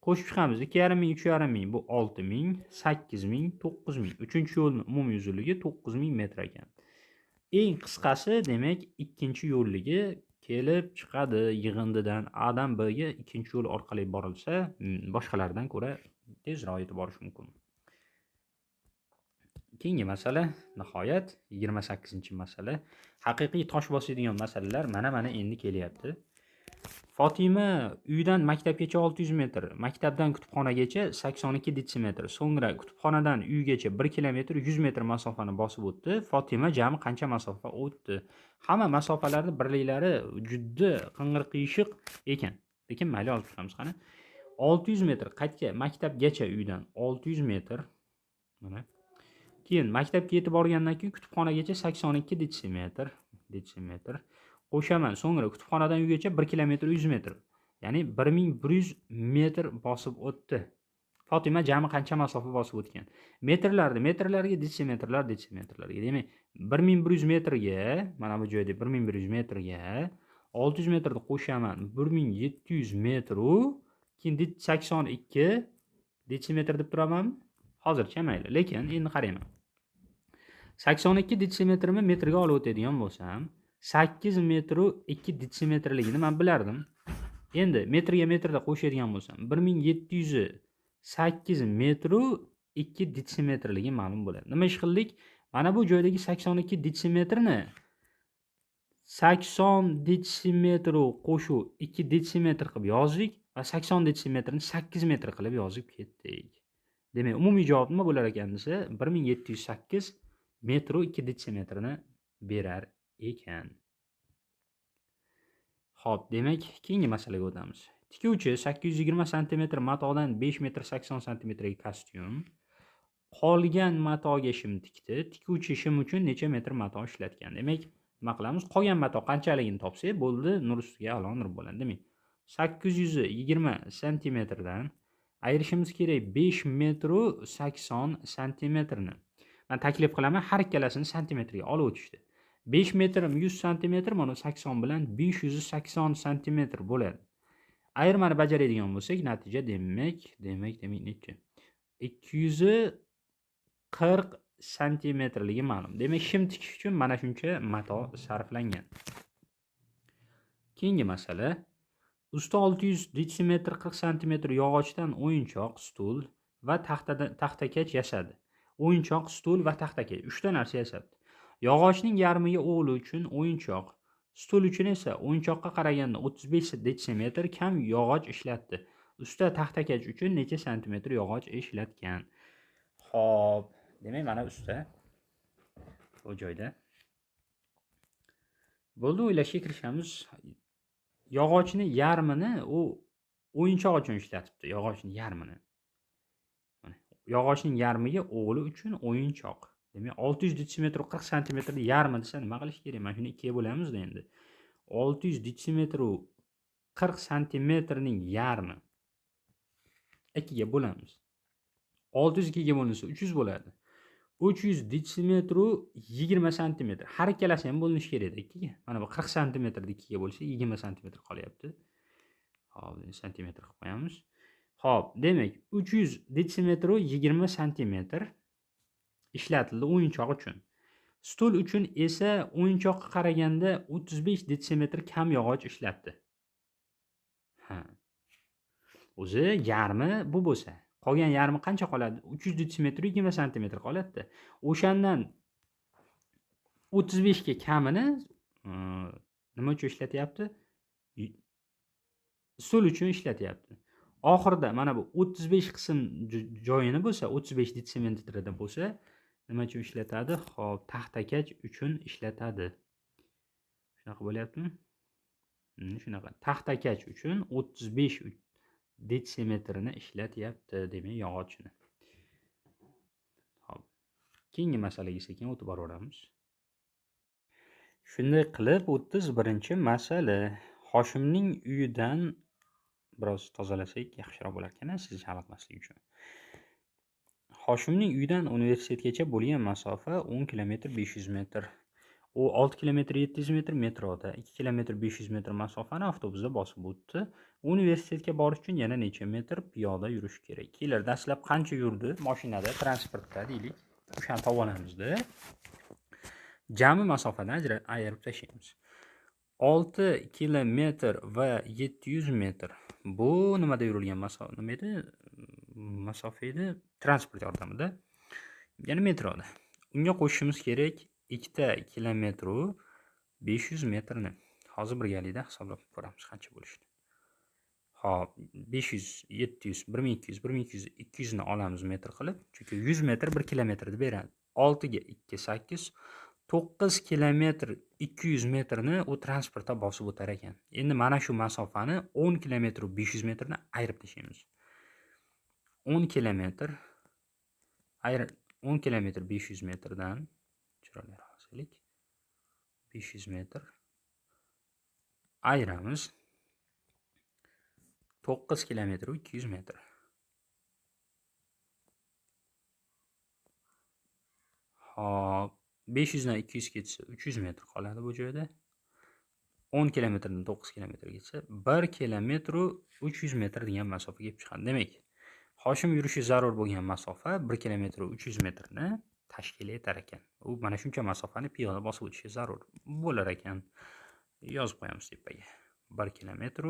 Qo'shib chiqamiz. 2500, 3500 bu 6000, 8000, 9000. 3-yo'lning umumiy uzunligi 9000 metr ekan. Eng qisqasi demak ikkinchi yo'lligi kelib chiqadi yig'indidan A'dan B'ga ikkinchi yo'l orqali borilsa, boshqalardan ko'ra tezroq yetib borish mumkin. Keyingi masala, nihoyat 28-masala. Haqiqiy tosh bosadigan masalalar mana endi kelyapti. Fatima uydan maktabgacha 600 metr, maktabdan kutubxonagacha 82 detsimetr, so'ngra kutubxonadan uygacha 1 kilometr 100 metr masofani bosib o'tdi. Fatima jami qancha masofa o'tdi? Hamma masofalarning birliklari juda qing'ir qiyshiq ekan. Lekin mayli yozib chiqamiz qani. 600 metr qaytga maktabgacha uydan 600 metr. Mana. Keyin maktabga yetib borgandan keyin kutubxonagacha 82 detsimetr. Qo'shaman. So'ngra kutubxonadan uygacha 1 kilometr 100 metr. Ya'ni 1100 metr bosib o'tdi. Fatima jami qancha masofa bosib o'tgan? Metrlarga detsimetrlarga. Demak, 1100 metrga, mana bu joyda 1100 metrga 600 metrni qo'shaman. 1700 metr u, keyin 82 detsimetr deb turaman. Hozircha mayli, lekin endi qarayman. 82 detsimetrni metrga olib o'tadigan bo'lsam, 8 metr 2 detsimetrligini men bilardim. Endi metrga metrda qo'shadigan bo'lsam, 1700 8 metr 2 detsimetrligi ma'lum bo'ladi. Nima ish qildik? Mana bu joydagi 82 detsimetrni 80 detsimetr qo'shuv 2 detsimetr qilib yozdik va 80 detsimetrni 8 metr qilib yozib ketdik. Demak, umumiy javob nima bo'lar ekan desa, 1708 metr 2 detsimetrni berar ekan. Xo'p, demak, keyingi masalaga o'tamiz. Tikuvchi 820 cm matodan 5 metr 80 cm ga kostyum. Qolgan matoga shim tikdi. Tikuvchi shim uchun necha metr mato ishlatgan? Demak, nima qilamiz? Qolgan mato qanchaligini topsak, bo'ldi, nur ustiga a'lo nur bo'ladi. Demak, 820 cm dan ayirishimiz kerak 5 metr 80 cm ni. Men taklif qilaman, har ikkalasini santimetrga olib o'tishdi. 5 metr 100 cm, mana 80 bilan 580 cm bo'ladi. Ayirmani bajaradigan bo'lsak, natija demak necha? 240 santimetrligi ma'lum. Demak, shim tikish uchun mana shuncha mato sarflangan. Keyingi masala. Usti 600 detsimetr 40 cm yog'ochdan o'yinchoq, stul va taxtakach yasadi. O'yinchoq, stul va taxtakach 3 ta narsa yasabdi. Yog'ochning yarmiga o'g'li uchun o'yinchoq, stul uchun esa o'yinchoqqa qaraganda 35 detsimetr kam yog'och ishlatdi. Usta taxtakach uchun necha santimetr yog'och ishlatgan? Xo'p, demak mana usta bu joyda. Bo'ldi, o'ylashga kirishamiz. Yog'ochni yarmini u o'yinchoq uchun ishlatibdi, yog'ochning yarmini. Yog'ochning yarmiga o'g'li uchun o'yinchoq. Demak, 600 detsimetr 40 santimetrni yarmi desa nima qilish kerak? Mana shuni 2 ga bo'lamizda endi. 600 detsimetr 40 santimetrning yarmi 2 ga bo'lamiz. 600 2 ga bo'linsa 300 bo'ladi. 300 detsimetr 20 santimetr. Har ikkalasi ham bo'linishi kerak edi 2 ga. Mana bu 40 santimetrni 2 ga bo'lsa 20 santimetr qolyapti. Hop, santimetr qilib qo'yamiz. Hop, demak 300 detsimetr 20 santimetr ishlatildi o'yinchoq uchun. Stul uchun esa o'yinchoqqa qaraganda 35 detsimetr kam yog'och ishlatdi. Ha. O'zi yarmi bu bo'lsa, qolgan yarmi qancha qoladi? 300 detsimetr 20 santimetr qoladi. O'shandan 35 ga kamini nima uchun ishlatyapti? Stul uchun ishlatyapti. Oxirida mana bu 35 qism joyini bo'lsa, 35 detsimetrda bo'lsa, nima uchun ishlatadi? Xo'p, taxtakach uchun ishlatadi. Shunaqa bo'lyaptimi? Shunaqa. Taxtakach uchun 35 detsimetrni ishlatyapti, demak, yog'ochni. Xo'p. Keyingi masalaga sekin o'tib boraveramiz. Shunday qilib 31-masala. Hoshimning uyidan biroz tozalasak yaxshiroq bo'lar ekan, siz chalg'itmaslik uchun. Hoshimning uyidan universitetgacha bo'lgan masofa 10 kilometr 500 metr. U 6 kilometr 700 metr metroda, 2 kilometr 500 metr masofani avtobusda bosib o'tdi. Universitetga borish uchun yana necha metr piyoda yurish kerak? Kelar, dastlab qancha yurdi? Mashinada, transportda deylik. O'shani topib olamizda. Jami masofadan ayirib tashlaymiz. 6 kilometr va 700 metr. Bu nimada yurilgan masofa? Nima edi? Masofa edi transport yordamida. Ya'ni metroda. Unga qo'shishimiz kerak 2 kilometr 500 metrni. Hozir birgalikda hisoblab ko'ramiz qancha bo'lishini. Xo'p, 500, 700, 1200, 1200, 200 ni olamiz metr qilib. Chunki 100 metr 1 kilometrni beradi. 6 ga 2 8 9 kilometr 200 metrni u transportda bosib o'tar ekan. Endi mana shu masofani 10 kilometr 500 metrni ayirib tashlaymiz. 10 kilometr 10 kilometr 500 metrdan chiroyli qilsak 500 metr ayiramiz. 9 kilometr 200 metr. Hop, 500 dan 200 ketsa 300 metr qoladi bu joyda. 10 kilometrdan 9 kilometrga ketsa 1 kilometr 300 metr degan masofaga kelib chiqadi. Demak, Hoshim yurishi zarur bo'lgan masofa 1 kilometr 300 metrni tashkil etar ekan. U mana shuncha masofani piyoda bosib o'tishi zarur bo'lar ekan. Yozib qo'yamiz tepaga. 1 kilometr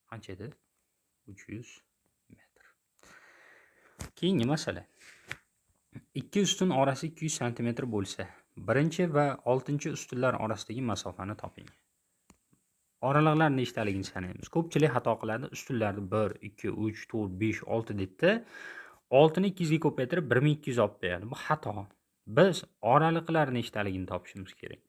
qancha edi? 300 metr. Keyingi masala. 2 ustun orasi 200 cm bo'lsa, birinchi va 6-ustunlar orasidagi masofani toping. Oraliqlar nechtaligini sanaymiz. Ko'pchilik xato qiladi. Ustunlarni 1, 2, 3, 4, 5, 6 debdi. 6 ni 200 ga ko'paytirib 1200 olib qo'yadi. Bu xato. Biz oraliqlar nechtaligini topishimiz kerak.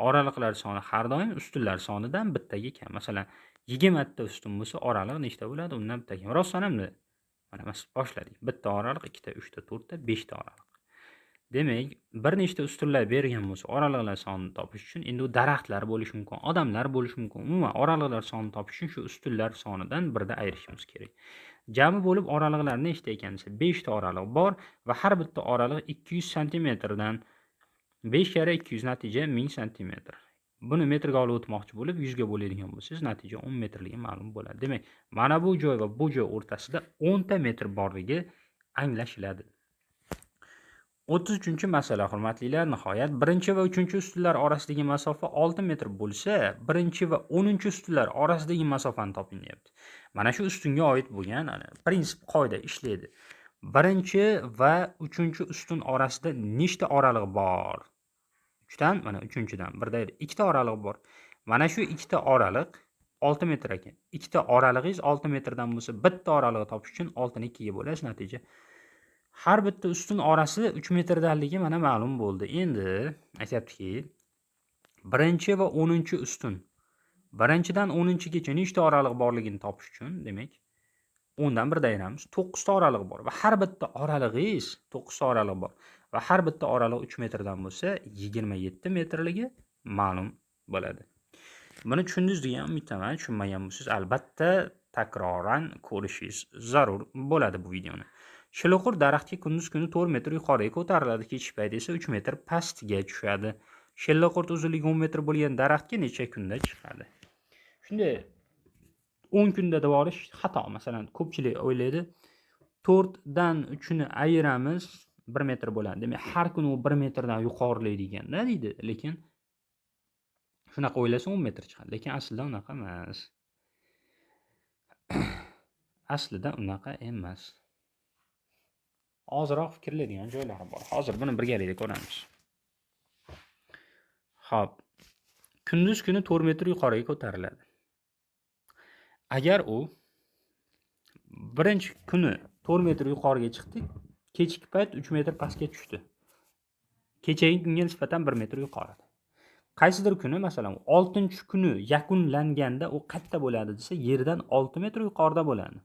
Oraliqlar soni har doim ustunlar sonidan bittaga kam. Masalan, 20 ta ustun bo'lsa, oraliq nechta bo'ladi? Undan bitta kam. Rost sanamda. Mana boshladik. Bitta oraliq, 2 ta, 3 ta, 4 ta, 5 ta oraliq. Demak, bir nechta ustunlar bergan bo'lsa, oraliqlar sonini topish uchun endi u daraxtlar bo'lishi mumkin, odamlar bo'lishi mumkin. Umuman oraliqlar sonini topish uchun shu ustunlar sonidan birda ayirishimiz kerak. Jami bo'lib oraliqlar nechta ekan desa, 5 ta oraliq bor va har bitta oraliq 200 cm dan 5 kare 200 natija 1000 cm. Buni metrga olib o'tmoqchi bo'lib 100 ga bo'ladigan bo'lsangiz, natija 10 metrligi ma'lum bo'ladi. Demak, mana bu joy va bu joy o'rtasida 10 ta metr borligi anglashiladi. 33-masala, hurmatlilar, nihoyat birinchi va 3-ustunlar orasidagi masofa 6 metr bo'lsa, birinchi va 10-ustunlar orasidagi masofani toping deyapti. Mana shu ustunga oid bo'lgan prinsip, qoida ishlaydi. Birinchi va 3-ustun orasida nechta oraliq bor? 3 dan, mana 3-dan birda 2 ta oraliq bor. Mana shu 2 ta oraliq 6 metr ekan. 2 ta oraligingiz 6 metrdan bo'lsa, bitta oralig'i topish uchun 6 ni 2 ga bo'lasiz, natija har bitta ustun orasi 3 metrdanligi mana ma'lum bo'ldi. Endi aytayaptiki, birinchi va 10-ustun. Birinchidan 10-gacha nechta oraliq borligini topish uchun, demak, 10 dan birda ayiramiz. 9 ta oraliq bor va har bitta oralig'ingiz 9 ta oraliq bor va har bitta oraliq 3 metrdan bo'lsa 27 metrligi ma'lum bo'ladi. Buni tushundingiz degan umiddaman. Tushunmagan bo'lsangiz albatta takroran ko'rishingiz zarur bo'ladi bu videoni. Shilqur daraxtga kunduz kuni 4 metr yuqoriga ko'tariladi, kech payti esa 3 metr pastga tushadi. Shilqurt uzunligi 10 metr bo'lgan daraxtga necha kunda chiqadi? Shunday 10 kunda deb olish xato. Masalan, ko'pchilik o'ylaydi 4 dan 3 ni ayiramiz 1 metr bo'ladi. Demak, har kuni u 1 metrdan yuqorilaydiganda deydi. Lekin shunaqa o'ylasa 10 metr chiqadi. Lekin aslida unaqa emas. Aslida unaqa emas. Ozroq fikrlaydigan joylari bor. Hozir buni birgalikda ko'ramiz. Xo'p. Kunduz kuni 4 metr yuqoriga ko'tariladi. Agar u birinchi kuni 4 metr yuqoriga chiqdi, kechki payt 3 metr pastga tushdi. Kechagi kunga nisbatan 1 metr yuqorida. Qaysidir kuni, masalan, 6-kuni yakunlanganda u qayerda bo'ladi desa, yerdan 6 metr yuqorida bo'ladi.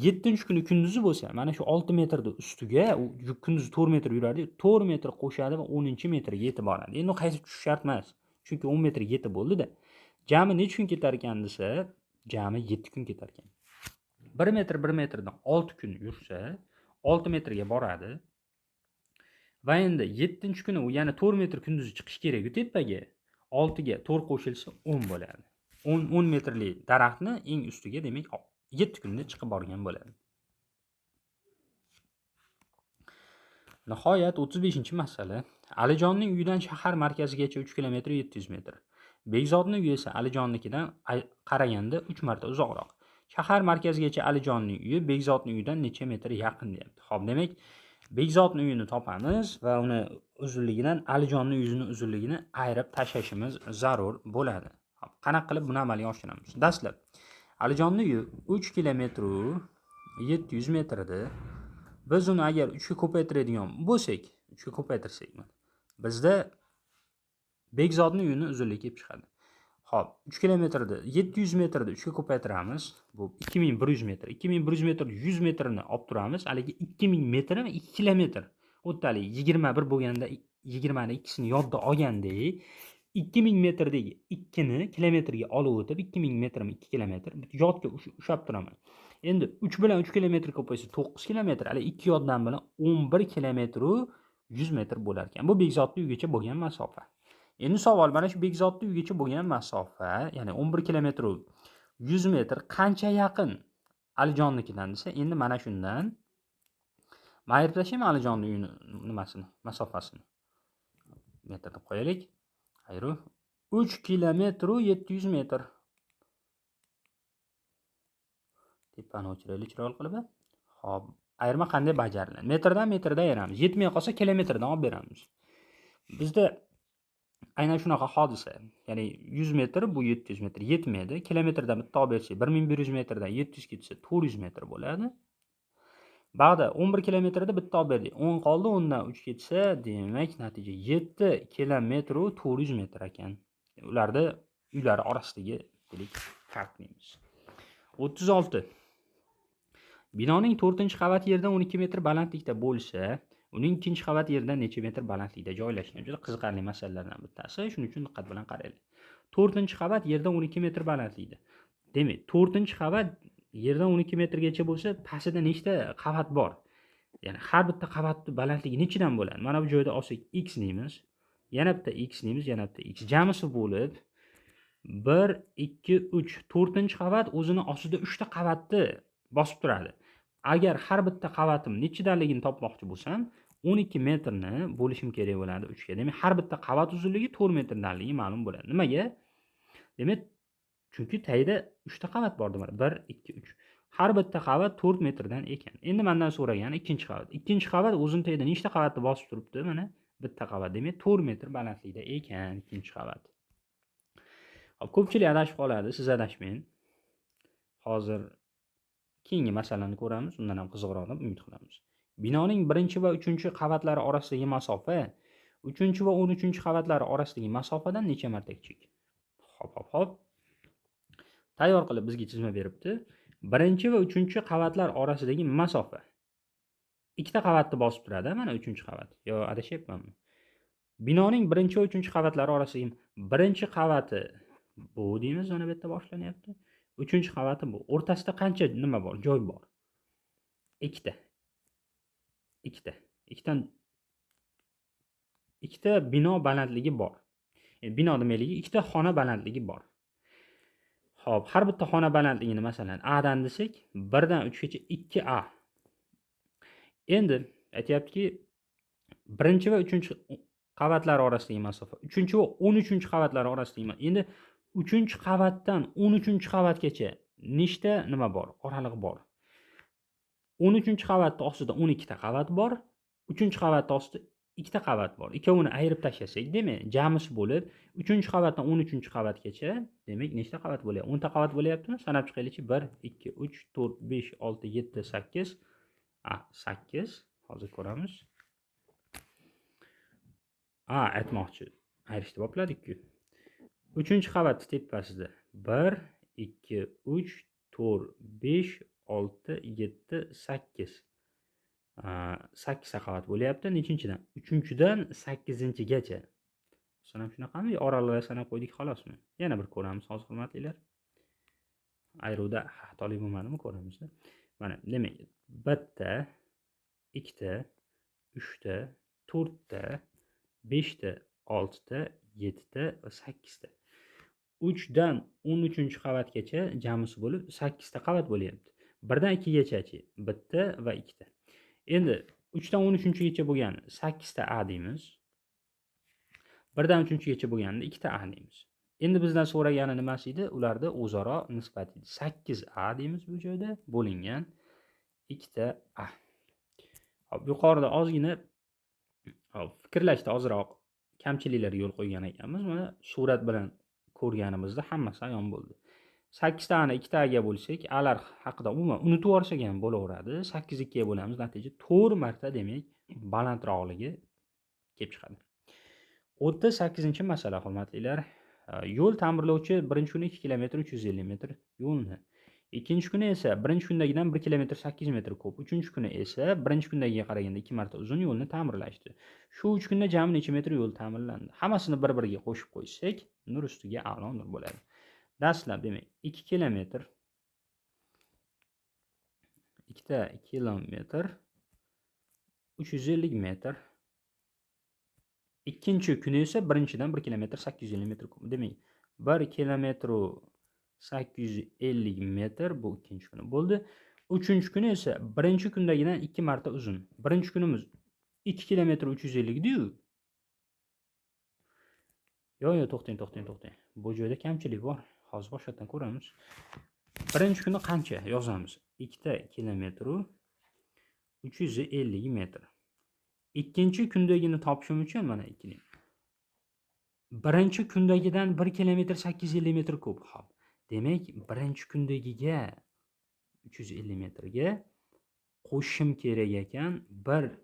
7-kuni kunduzi bo'lsa, mana shu 6 metrning ustiga u kunduz 4 metr yuradi, 4 metr qo'shadi va 10-metrga yetib boradi. Endi qaysi tushish shart emas, chunki 10 metrga yetib bo'ldi-da. Jami necha kun ketar ekan desa, jami 7 kun ketar ekan. 1 metrdan 6 kun yursa, 6 metrga boradi. Va endi 7-kuni u yana 4 metr kunduzi chiqish kerak tepaga. 6 ga 4 qo'shilsa 10 bo'ladi. 10 metrli daraxtni eng ustiga, demak, 7 kunda chiqib borgan bo'ladi. Nihoyat 35-masala. Alijonning uyidan shahar markazigacha 3 km 700 metr. Bekzodning uyi esa Alijonnikidan qaraganda 3 marta uzoqroq. Shahar markazigacha Alijonning uyi Bekzodning uyidan necha metr yaqin deyapti. Xo'p, demak, Bekzodning uyini topamiz va uni uzunligidan Alijonning uyining uzunligini ayirib tashlashimiz zarur bo'ladi. Xo'p, qanaqa qilib buni amalga oshiramiz? Dastlab Alijonning uyi 3 km 700 metr edi. Biz uni agar 3 ga ko'paytiradigan bo'lsak, 3 ga ko'paytirsak, bizda Bekzodning uyining uzunligi kelib chiqadi. Xo'p, 3 kilometrni 700 metrni 3 ga ko'paytiramiz. Bu 2100 metr. 2100 metr 100 metrni olib turamiz. Haligi 2000 metrmi 2 kilometr. O'tali 21 bo'lganda 20 ni ikkisini yodda olgandek, 2000 metrdagi 2 ni kilometrga olib o'tib 2000 metrmi 2 kilometr yodga ushab turaman. Endi 3 bilan 3 kilometr ko'paysa 9 kilometr, hali 2 yoddan bilan 11 kilometr 100 metr bo'lar ekan. Bu Bekzodning uyigacha bo'lgan masofa. Endi savol, mana shu Bekzodning uyigacha bo'lgan masofa, ya'ni 11 kilometr 100 metr qancha yaqin Alijonnikidan desa, endi mana shundan ayirib tashlayman Alijonning uyini nimasini, masofasini. Metr deb qo'yaylik. Ayru 3 kilometr 700 metr. Tepani o'chiraylik chiroyli qilib. Xo'p, ayirma qanday bajariladi? Metrdan ayiramiz. Yetmay qolsa kilometrdan olib beramiz. Bizda aynan shunaqa hodisa. Ya'ni 100 metr bu 700 metr yetmaydi. Kilometrdan bitta olib bersak, 1100 metrdan 700 ketsa 400 metr bo'ladi. Ba'da 11 kilometrda bitta olib berdik. 10 qoldi, 10 dan 3 ketsa, demak natija 7 kilometr 400 metr ekan. Ularda uylar orasidagi farq deymiz. 36. Binoning 4-qavati yerdan 12 metr balandlikda bo'lsa, uning 2-qavati yerdan necha metr balandlikda joylashgan? Juda qiziqarli masalalardan bittasi. Shuning uchun diqqat bilan qaraylik. 4-qavat yerdan 12 metr balandlikda. Demak, 4-qavat yerdan 12 metrgacha bo'lsa, pastida nechta qavat bor? Ya'ni har bitta qavatning balandligi nechidan bo'ladi? Mana bu joyda olsak x deymiz, yana bitta x deymiz, yana bitta x. Jamisi bo'lib 1 2 3 4-qavat o'zini ostida 3 ta qavatni bosib turadi. Agar har bitta qavatim nechidanligini topmoqchi bo'lsam, 12 metrni bo'lishim kerak bo'ladi 3 ga. Demak, har bitta qavat uzunligi 4 metrdanligi ma'lum bo'ladi. Nimaga? Demak, chunki tagida 3 ta qavat bor demak. 1 2 3. Har bitta qavat 4 metrdan ekan. Endi mendan so'ragani 2-qavat. 2-qavat o'zini tagida nechta qavatni bosib turibdi? Mana bitta qavat. Demak, 4 metr balandlikda ekan 2-qavat. Hop, ko'pchilik adashib qoladi, siz adashmang. Hozir keyingi masalani ko'ramiz, undan ham qiziqroq deb umid qilamiz. Binoning 1 va 3-qavatlari orasidagi masofa 3 va 13-qavatlari orasidagi masofadan necha marta kichik? Hop. Tayyor qilib bizga chizma beribdi. 1 va 3-qavatlar orasidagi masofa. ikkita qavatni bosib turadi, mana 3-qavat. Yo, adashyapmanmi? Binoning 1 va 3-qavatlari orasidagi birinchi qavati bu deymiz, mana bu yerda boshlanyapti. 3-qavati bu. O'rtasida qancha nima bor? Joy bor. Ikkita. Ikkita bino balandligi bor. Bino demaylik, ikkita xona balandligi bor. Xo'p, har bitta xona balandligini masalan A dan desak, 1 dan 3 gacha 2A. Endi aytayaptiki, 1 va 3-qavatlar orasidagi masofa, 3 va 13-qavatlar orasidagi. Endi 3-qavatdan 13-qavatgacha nechta nima bor? Oraliq bor. 13-qavatning ostida 12 ta qavat bor, 3-qavatning ostida 2 ta qavat bor. Ikkovini ayirib tashlasak, demak, jamisi bo'lib 3-qavatdan 13-qavatgacha, demak, nechta qavat bo'lyapti? 10 ta qavat bo'lyaptimi? Sanab chiqaylikchi. 1 2 3 4 5 6 7 8. 8. Hozir ko'ramiz. Aytmoqchi. Ayirishni bopladik-ku. 3-qavatning tepasida 1 2 3 4 5 6 7 8. 8 ta qavat bo'lyapti. Nechinchidan? 3-dan 8-gacha. Sanam shunaqami? Oraliqlar sanab qo'ydik xolosmi? Yana bir ko'ramiz hozir, hurmatlilar. Ayruvda xatolik bo'lmadimi, ko'ramiz. Mana, demak, 1 ta, 2 ta, 3 ta, 4 ta, 5 ta, 6 ta, 7 ta va 8 ta. 3 dan 13-qavatgacha jamisi bo'lib 8 ta qavat bo'lyapti. 1 dan 2gacha-chi, 1 ta va 2 ta. Endi 3 dan 13gacha bo'lgani 8 ta A deymiz. 1 dan 3gacha bo'lganda 2 ta A deymiz. Endi bizdan so'ragani nimasi edi? Ularda o'zaro nisbat edi. 8A deymiz bu joyda bo'lingan 2 ta A. Hop, yuqorida ozgina fikrlashda ozroq kamchiliklarga yo'l qo'ygan ekanmiz. Mana surat bilan ko'rganimizda hammasi ayon bo'ldi. 8 tani 2 taga bo'lsak, alar haqida umuman unutib olsak ham bo'laveradi. 8 2 ga bo'lamiz, natija 4 marta demak balandroqligi kelib chiqadi. 38-masala, hurmatlilar. Yo'l ta'mirlovchi birinchi kuni 2 km 350 metr yo'lni, ikkinchi kuni esa birinchi kundagidan 1 km 8 metr ko'p, uchinchi kuni esa birinchi kundagiga qaraganda 2 marta uzun yo'lni ta'mirlashdi. Shu 3 kunda jami necha metr yo'l ta'mirlandi? Hammasini bir-biriga qo'shib qo'ysak, nur ustiga a'lo nur bo'ladi. Dastlab demak 2 km 2 kilometr 350 metr. Ikkinchi kuni esa birinchidan 1 km 850 metr ko'p. Demak, 1 km 850 metr bu ikkinchi kuni bo'ldi. Uchinchi kuni esa birinchi kundagidan 2 marta uzun. Birinchi kunimiz 2 km 350 edi-yu. Yo, to'xtang. Bu joyda kamchilik bor. Hozir boshqatdan ko'ramiz. Birinchi kuni qancha yozamiz? 2 km 350 metr. Ikkinchi kundagini topishim uchun mana ikkining. Birinchi kundagidan 1 km 850 metr ko'p. Xo'p. Demak, birinchi kundagiga 350 metrga qo'shim kerak ekan 1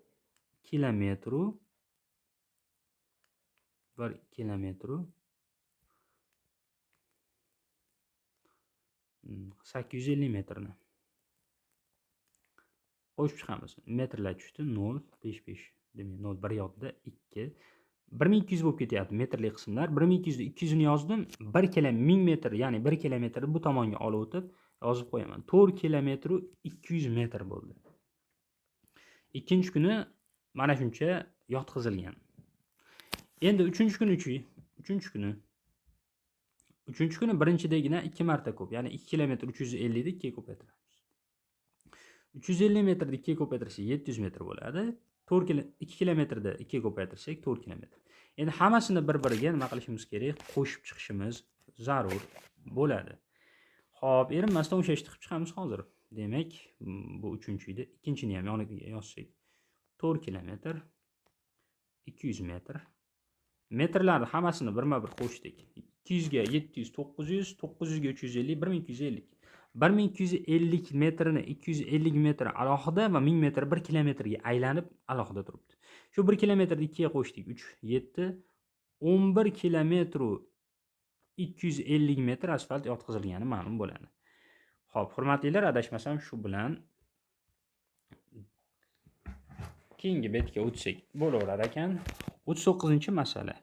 km 850 metrni qo'shib chiqamiz. Metrlar tushdi 0 5 5. Demak, 0 bir yoqda 2 1200 bo'lib ketyapti metrlik qismlar. 1200 da 200 ni yozdim. 1 km 1000 metr, ya'ni 1 kilometrni bu tomonga olib o'tib yozib qo'yaman. 4 km 200 metr bo'ldi. Ikkinchi kuni mana shuncha yotqizilgan. Endi uchinchi kuni birinchidagidan 2 marta ko'p, ya'ni 2 km 350 ni 2 ga ko'paytiramiz. 350 metrni 2 ga ko'paytirsak 700 metr bo'ladi. 2 kilometrda 2 ga ko'paytirsak 4 kilometr. Endi hammasini bir-biriga nima qilishimiz kerak? Qo'shib chiqishimiz zarur bo'ladi. Xo'p, erinmasdan o'sha ishni qilib chiqamiz hozir. Demak, bu 3-edi. Ikkinchini ham yoniga yozsak 4 kilometr 200 metr. Metrlarni hammasini birma-bir qo'shdik. 200 ga 700 900, 900 ga 350 1250. 1250 metrni 250 metr alohida va 1000 metr 1 kilometrga aylanib alohida turibdi. Shu 1 kilometrni 2 ga qo'shdik. 3 7 11 kilometr 250 metr asfalt yotqizilgani ma'lum bo'ladi. Xo'p, hurmatlilar, adashmasam shu bilan keyingi betga o'tsak bo'laverar ekan. 39-masala.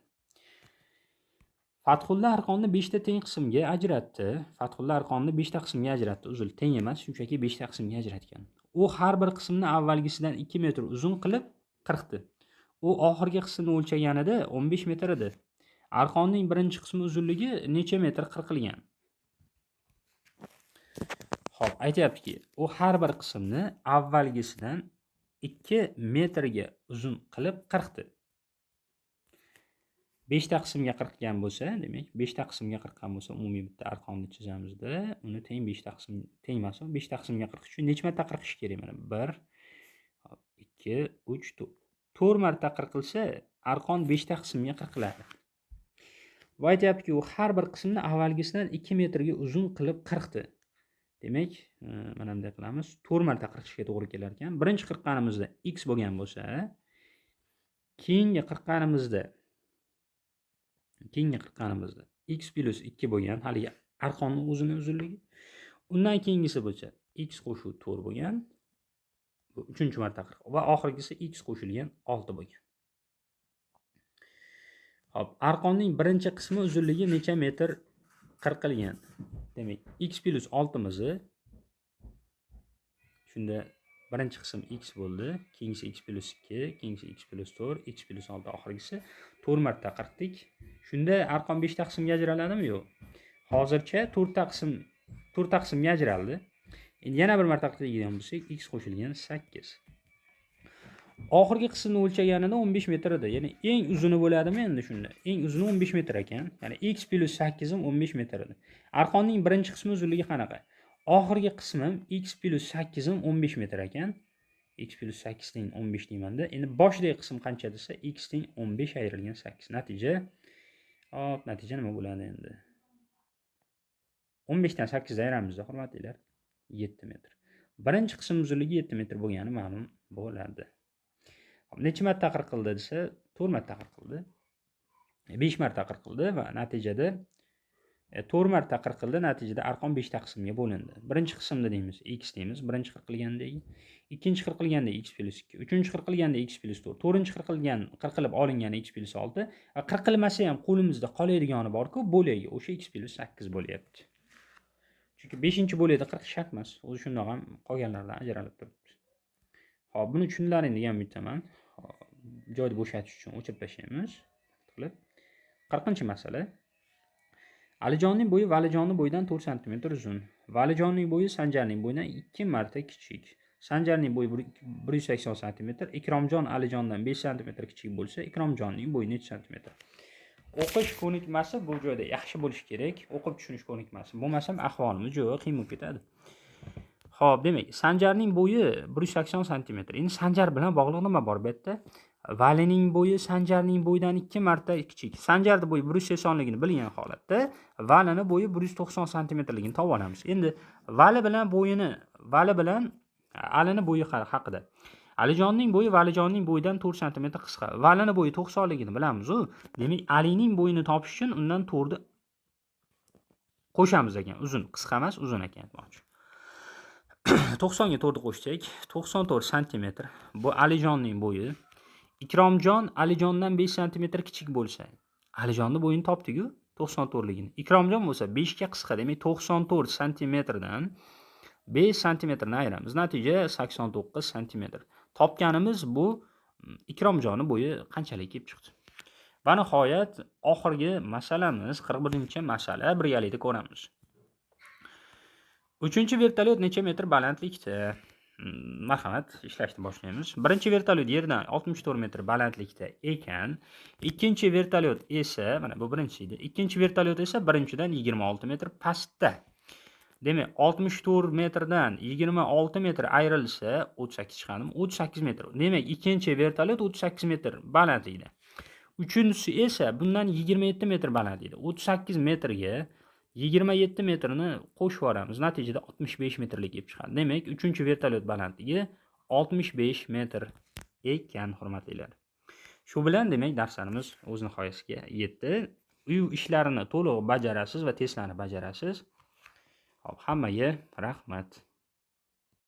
Fathulla arqonni 5 ta teng qismga ajratdi. Fathulla arqonni 5 ta qismga ajratdi. Uzr, teng emas, shunchaki 5 ta qismga ajratgan. U har bir qismni avvalgisidan 2 metr uzun qilib qirqdi. U oxirgi qismni o'lchaganida 15 metr edi. Arqonning birinchi qismi uzunligi necha metr qirqilgan? Xo'p, aytayaptiki, u har bir qismni avvalgisidan 2 metrga uzun qilib qirqdi. 5 ta qismga qirqgan bo'lsa, demak 5 ta qismga qirqqan bo'lsa, umumiy bitta arqonni chizamizda, uni teng 5 ta qism teng emas, 5 ta qismga qirqish uchun necha marta qirqish kerak? Mana 1 2 3 4 marta qirqilsa, arqon 5 ta qismga qirqiladi. Va aytayaptiki, u har bir qismni avvalgisidan 2 metrga uzun qilib qirqdi. Demak, mana bunday qilamiz. 4 marta qirqishga to'g'ri kelar ekan. Birinchi qirqqanimizda x bo'lgan bo'lsa, keyingi qirqqanimizda x plus 2 bo'lgan, haligi arqonning o'zining uzunligi. Undan keyingisi bo'lsa x qo'shib 4 bo'lgan. Bu 3-marta qirq va oxirgisi x qo'shilgan 6 bo'lgan. Xo'p, arqonning birinchi qismi uzunligi necha metr qirqilgan? Demak, x plus 6 mizni shunda birinchi qism x bo'ldi, keyingisi x plus 2, keyingisi x plus 4, x plus 6, oxirgisi 4 marta qirqdik. Shunda arqon 5 ta qismga ajraladimi? Yo'q. Hozircha 4 ta qismga ajraldi. Endi yana bir marta qirqadigan bo'lsak, x qo'shilgan 8. Oxirgi qismni o'lchaganida 15 metr edi. Ya'ni eng uzuni bo'ladimi endi shunda? Eng uzuni 15 metr ekan. Ya'ni x plus 8 ham 15 metr edi. Arqonning birinchi qismi uzunligi qanaqa? Oxirgi qismim x plus 8 ham 15 metr ekan. X plus 8 teng 15 deymanda. Endi boshidagi qism qancha desa, x teng 15 ayrilgan 8. Natija nima bo'ladi endi? 15 dan 8 ayramizda, hurmatlilar, 7 metr. Birinchi qism uzunligi 7 metr bo'lgani ma'lum bo'ladi. Necha marta qirqildi desa, 4 marta qirqildi. 5 marta qirqildi va natijada 4 marta qirqildi, natijada arqon 5 ta qismga bo'lindi. Birinchi qismda deymiz x deymiz, birinchi qirqilgandagi, ikkinchi qirqilganda x plus 2, uchinchi qirqilganda x plus 4, to'rtinchi qirqilib olingan x plus 6, qirqilmasa ham qo'limizda qoladiganini bor-ku, bo'lagi o'sha x plus 8 bo'lyapti. Chunki 5-bo'lakda 40 shart emas. O'zi shundoq ham qolganlardan ajralib turibdi. Xo'p, buni tushunlaring degan umiddaman. Joyni bo'shatish uchun o'chirib tashlaymiz. 40-masala. Alijonning bo'yi Valijonning bo'yidan 4 cm uzun. Valijonning bo'yi Sanjarning bo'yidan 2 marta kichik. Sanjarning bo'yi 180 cm, Ikromjon Alijondan 5 cm kichik bo'lsa, Ikromjonning bo'yi necha cm? O'qish ko'nikmasi bu joyda yaxshi bo'lishi kerak. O'qib tushunish ko'nikmasi. Bo'lmasam ahvolimiz jo'q, qiyin bo'lib ketadi. Xo'p, demak, Sanjarning bo'yi 180 cm. Endi Sanjar bilan bog'liq nima bor bu yerda? Valining bo'yi Sanjarning bo'yidan 2 marta kichik. Sanjarning bo'yi 180ligini bilgan holatda Valining bo'yi 190 cm-ligini topib olamiz. Endi Vali bilan Alining bo'yi haqida. Alijonning bo'yi Valijonning bo'yidan 4 cm qisqa. Valining bo'yi 90ligini bilamiz-ku. Demak, Alining bo'yini topish uchun undan 4 ni qo'shamiz ekan. Uzun, qisqa emas, uzun ekan aytmoqchi. 90 ga 4 ni qo'shsak, 94 cm. Bu Alijonning bo'yi. Ikromjon Alijondan 5 cm kichik bo'lsa, Alijonning bo'yini topdik-ku, 94ligini. Ikromjon bo'lsa 5 ga qisqa, demak 94 cm dan 5 cm ni ayiramiz. Natija 89 cm. Topganimiz bu Ikromjonning bo'yi qanchalik kelib chiqdi. Va nihoyat oxirgi masalamiz 41-masala, birgalikda ko'ramiz. 3-vertolyot necha metr balandlikda? Marhamat, ishlashni boshlaymiz. Birinchi vertolyot yerdan 64 metr balandlikda ekan, ikkinchi vertolyot esa, mana bu birinchi edi. Ikkinchi vertolyot esa birinchidan 26 metr pastda. Demak, 64 metrdan 26 metr ayrilsa, 38 chiqadimi? 38 metr. Demak, ikkinchi vertolyot 38 metr balandlikda. Uchinchisi esa bundan 27 metr balandlikda. 38 metrga 27 metrni qo'shib yuboramiz. Natijada 65 metrlik kelib chiqadi. Demak, 3-vertolyot balandligi 65 metr ekan, hurmatlilar. Shu bilan demak darslarimiz o'z nihoyasiga yetdi. Uy ishlarini to'liq bajarasiz va testlarni bajarasiz. Hop, hammaga rahmat.